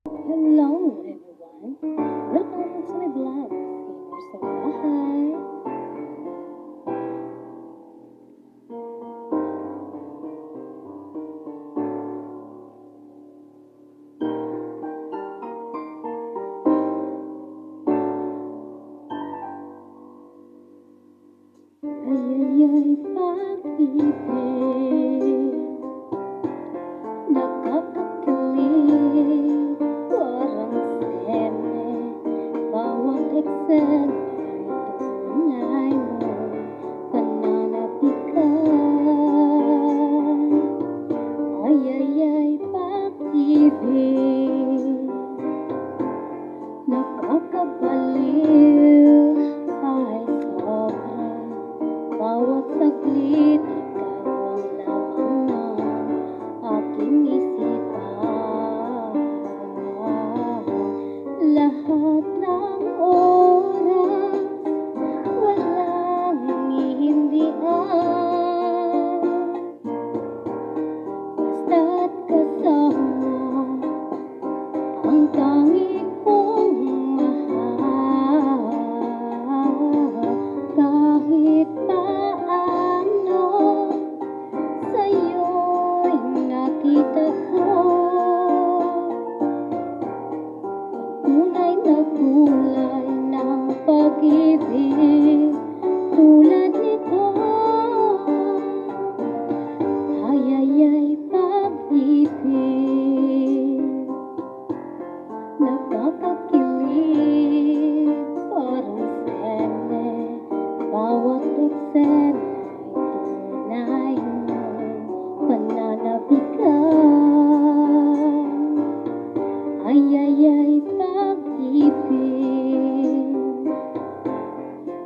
Hello everyone! Welcome to my vlog, Gamer sa Bahay. Ay, pag-ibig, nakakakilig, parang sene, bawat eksena ay tunay mo pananabikan. Ay, pag-ibig, nakakabaliw, ay sobra, bawat saglit ikaw ang laman ng aking isipan. Lahat ng oras, walang hihindihan, basta't kasama ang tangi kong mahal. Kahit paano sa'yo'y nakita ko tunay na kulay ng pag-ibig tulad nito. Ay, pag-ibig, nakakakilig, parang sene, bawat eksena ay tunay mong pananabikan. Ay, pag-ibig,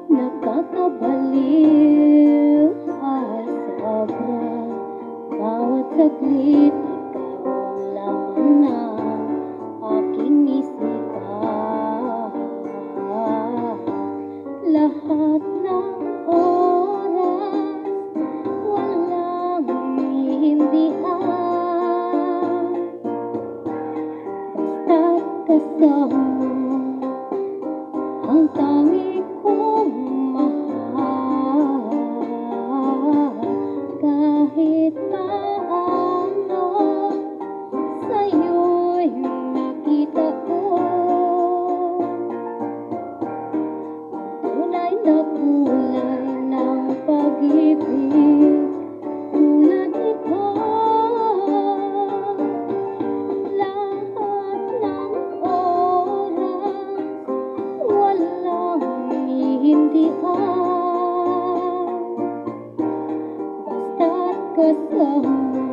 nakakabaliw, ay sobra, bawat saglit ikaw ang laman ng aking isipan. Lahat ng oras, walang hihindihan, basta't kasama ang tangi kong mahal. Kahit paano sa'yo'y nakita ko tunay na kulay ng pag-ibig tulad nito. Lahat ng oras, walang hihindihan, basta't kasama